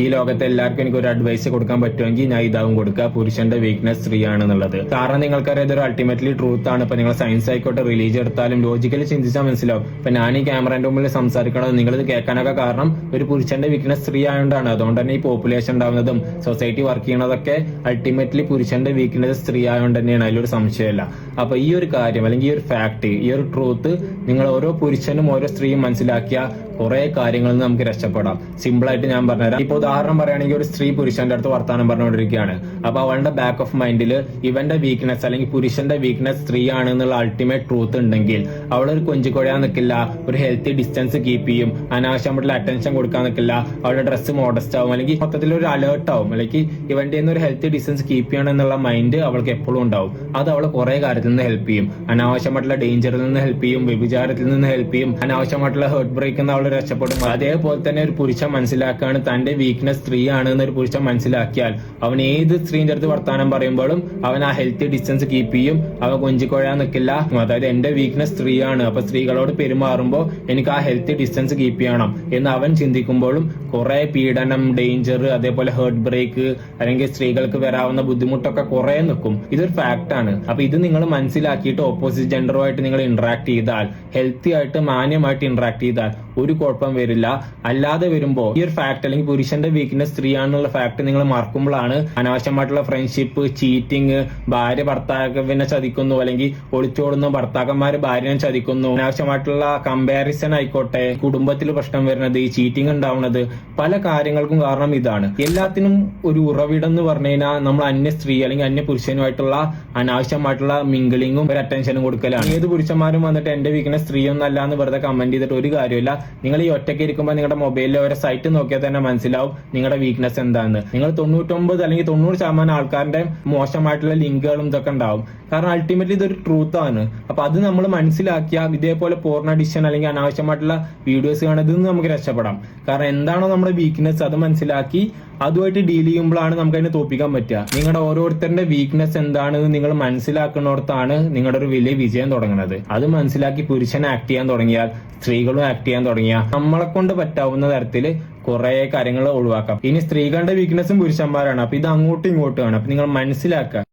ഈ ലോകത്തെ എല്ലാവർക്കും എനിക്ക് ഒരു അഡ്വൈസ് കൊടുക്കാൻ പറ്റുമെങ്കിൽ ഞാൻ ഇതാവും കൊടുക്കുക, പുരുഷന്റെ വീക്ക്നെസ് സ്ത്രീ ആണെന്നുള്ളത്. കാരണം നിങ്ങൾക്കറിയാം ഇതൊരു അൾട്ടിമേറ്റ്ലി ട്രൂത്ത് ആണ്. ഇപ്പൊ നിങ്ങൾ സയൻസ് ആയിക്കോട്ടെ റിലീജിയൻ എടുത്താലും ലോജിക്കലി ചിന്തിച്ചാൽ മനസ്സിലാവും. ഇപ്പൊ ഞാൻ ഈ ക്യാമറയുടെ മുമ്പിൽ സംസാരിക്കണത് നിങ്ങളിത് കേൾക്കാനൊക്കെ കാരണം ഒരു പുരുഷന്റെ വീക്ക്നെസ് സ്ത്രീ ആയതുകൊണ്ടാണ്. അതുകൊണ്ട് തന്നെ ഈ പോപ്പുലേഷൻ ഉണ്ടാവുന്നതും സൊസൈറ്റി വർക്ക് ചെയ്യണതൊക്കെ അൾട്ടിമേറ്റ്ലി പുരുഷന്റെ വീക്ക്നെസ് സ്ത്രീ ആയതുകൊണ്ട് തന്നെയാണ്, അതിലൊരു സംശയമില്ല. അപ്പൊ ഈ ഒരു കാര്യം അല്ലെങ്കിൽ ഈ ഒരു ഫാക്ട്, ഈ ഒരു ട്രൂത്ത് നിങ്ങൾ ഓരോ പുരുഷനും ഓരോ സ്ത്രീയും മനസ്സിലാക്കിയ കുറെ കാര്യങ്ങളിൽ നിന്ന് നമുക്ക് രക്ഷപ്പെടാം. സിമ്പിൾ ആയിട്ട് ഞാൻ പറഞ്ഞുതരാം. ഇപ്പൊ ഉദാഹരണം പറയുകയാണെങ്കിൽ ഒരു സ്ത്രീ പുരുഷന്റെ അടുത്ത് വർത്താനം പറഞ്ഞുകൊണ്ടിരിക്കുകയാണ്. അപ്പൊ അവളുടെ ബാക്ക് ഓഫ് മൈൻഡിൽ ഇവന്റെ വീക്ക്നെസ് അല്ലെങ്കിൽ പുരുഷന്റെ വീക്ക്നെസ് സ്ത്രീ ആണ് എന്നുള്ള അൾട്ടിമേറ്റ് ട്രൂത്ത് ഉണ്ടെങ്കിൽ അവളൊരു കൊഞ്ചിക്കൊഴയാൻ നിൽക്കില്ല, ഒരു ഹെൽത്തി ഡിസ്റ്റൻസ് കീപ്പ് ചെയ്യും, അനാവശ്യമായിട്ടുള്ള അറ്റൻഷൻ കൊടുക്കാൻ നിൽക്കില്ല, അവളുടെ ഡ്രസ്സ് മോഡസ്റ്റ് ആവും, അല്ലെങ്കിൽ മൊത്തത്തിൽ ഒരു അലേർട്ട് ആവും, അല്ലെങ്കിൽ ഇവന്റെ ഒരു ഹെൽത്തി ഡിസ്റ്റൻസ് കീപ്പ് ചെയ്യണം എന്നുള്ള മൈൻഡ് അവൾക്ക് എപ്പോഴും ഉണ്ടാവും. അത് അവളെ കുറെ കാര്യത്തിൽ നിന്ന് ഹെൽപ്പ് ചെയ്യും. അനാവശ്യമായിട്ടുള്ള ഡേഞ്ചറിൽ നിന്ന് ഹെൽപ്പ് ചെയ്യും, വ്യഭിചാരത്തിൽ നിന്ന് ഹെൽപ്പ് ചെയ്യും, അനാവശ്യമായിട്ടുള്ള ഹേർട്ട് ബ്രേക്ക് എന്ന് അവൾ രക്ഷപ്പെടും. അതേപോലെ തന്നെ ഒരു പുരുഷൻ മനസ്സിലാക്കുകയാണ് തന്റെ വീക്ക്നെസ് സ്ത്രീ ആണ് എന്നൊരു പുരുഷൻ മനസ്സിലാക്കിയാൽ അവൻ ഏത് സ്ത്രീന്റെ അടുത്ത് വർത്താനം പറയുമ്പോഴും അവൻ ആ ഹെൽത്തി ഡിസ്റ്റൻസ് കീപ്പ് ചെയ്യും, അവൻ കൊഞ്ചിക്കൊഴയാൻ നിൽക്കില്ല. അതായത് എന്റെ വീക്ക്നെസ് സ്ത്രീ ആണ്, അപ്പൊ സ്ത്രീകളോട് പെരുമാറുമ്പോൾ എനിക്ക് ആ ഹെൽത്തി ഡിസ്റ്റൻസ് കീപ്പ് ചെയ്യണം എന്ന് അവൻ ചിന്തിക്കുമ്പോഴും കുറെ പീഡനം, ഡേഞ്ചർ, അതേപോലെ ഹേർട്ട് ബ്രേക്ക് അല്ലെങ്കിൽ സ്ത്രീകൾക്ക് വരാവുന്ന ബുദ്ധിമുട്ടൊക്കെ കുറെ നിൽക്കും. ഇതൊരു ഫാക്ട് ആണ്. അപ്പൊ ഇത് നിങ്ങൾ മനസ്സിലാക്കിയിട്ട് ഓപ്പോസിറ്റ് ജെൻഡറുമായിട്ട് നിങ്ങൾ ഇന്ററാക്ട് ചെയ്താൽ, ഹെൽത്തി ആയിട്ട് മാന്യമായിട്ട് ഇന്ററാക്ട് ചെയ്താൽ ഒരു കുഴപ്പം വരില്ല. അല്ലാതെ വരുമ്പോ ഈ ഒരു ഫാക്ട് അല്ലെങ്കിൽ പുരുഷന്റെ വീക്ക്നെസ് സ്ത്രീ ആണെന്നുള്ള ഫാക്ട് നിങ്ങൾ മറക്കുമ്പോഴാണ് അനാവശ്യമായിട്ടുള്ള ഫ്രണ്ട്ഷിപ്പ്, ചീറ്റിംഗ്, ഭാര്യ ഭർത്താവിനെ ചതിക്കുന്നു, അല്ലെങ്കിൽ ഒളിച്ചോടുന്നു, ഭർത്താക്കന്മാര് ഭാര്യനെ ചതിക്കുന്നു, അനാവശ്യമായിട്ടുള്ള കമ്പാരിസൺ ആയിക്കോട്ടെ, കുടുംബത്തിൽ പ്രശ്നം വരുന്നത്, ഈ ചീറ്റിംഗ് ഉണ്ടാവുന്നത്, പല കാര്യങ്ങൾക്കും കാരണം ഇതാണ്. എല്ലാത്തിനും ഒരു ഉറവിടം എന്ന് പറഞ്ഞു കഴിഞ്ഞാൽ നമ്മൾ അന്യ സ്ത്രീ അല്ലെങ്കിൽ അന്യ പുരുഷനുമായിട്ടുള്ള അനാവശ്യമായിട്ടുള്ള മിംഗിളിങ്ങും ഒരു അറ്റൻഷനും കൊടുക്കലാണ്. ഏത് പുരുഷന്മാരും വന്നിട്ട് എന്റെ വീക്ക്നെസ് സ്ത്രീ ഒന്നല്ല എന്ന് വെറുതെ കമന്റ് ചെയ്തിട്ട് ഒരു കാര്യമില്ല. നിങ്ങൾ ഈ ഒറ്റയ്ക്ക് ഇരിക്കുമ്പോൾ നിങ്ങളുടെ മൊബൈലിലെ ഒരു സൈറ്റ് നോക്കിയാൽ തന്നെ മനസ്സിലാവും നിങ്ങളുടെ വീക്ക്നെസ് എന്താണെന്ന്. നിങ്ങൾ 99 അല്ലെങ്കിൽ 90% ആൾക്കാരുടെ മോശമായിട്ടുള്ള ലിങ്കുകളും ഇതൊക്കെ ഉണ്ടാവും. കാരണം അൾട്ടിമേറ്റ്ലി ഇതൊരു ട്രൂത്ത് ആണ്. അപ്പൊ അത് നമ്മൾ മനസ്സിലാക്കിയാൽ ഇതേപോലെ പോർൺ അഡിക്ഷൻ അല്ലെങ്കിൽ അനാവശ്യമായിട്ടുള്ള വീഡിയോസ് കാണുന്നതിൽ നമുക്ക് രക്ഷപ്പെടാം. കാരണം എന്താണോ നമ്മുടെ വീക്ക്നെസ് അത് മനസ്സിലാക്കി അതുമായിട്ട് ഡീൽ ചെയ്യുമ്പോഴാണ് നമുക്ക് അതിനെ തോപ്പിക്കാൻ പറ്റുക. നിങ്ങളുടെ ഓരോരുത്തരുടെ വീക്ക്നെസ് എന്താണെന്ന് നിങ്ങൾ മനസ്സിലാക്കുന്നിടത്താണ് നിങ്ങളുടെ ഒരു വലിയ വിജയം തുടങ്ങുന്നത്. അത് മനസ്സിലാക്കി പുരുഷൻ ആക്ട് ചെയ്യാൻ തുടങ്ങിയാൽ, സ്ത്രീകളും ആക്ട് ചെയ്യാൻ തുടങ്ങിയാൽ നമ്മളെ കൊണ്ട് പറ്റാവുന്ന തരത്തിൽ കുറെ കാര്യങ്ങൾ ഒഴിവാക്കാം. ഇനി സ്ത്രീകളുടെ വീക്ക്നെസ്സും പുരുഷന്മാരാണ്. അപ്പൊ ഇത് അങ്ങോട്ടും ഇങ്ങോട്ടും ആണ്. അപ്പൊ നിങ്ങൾ മനസ്സിലാക്കുക.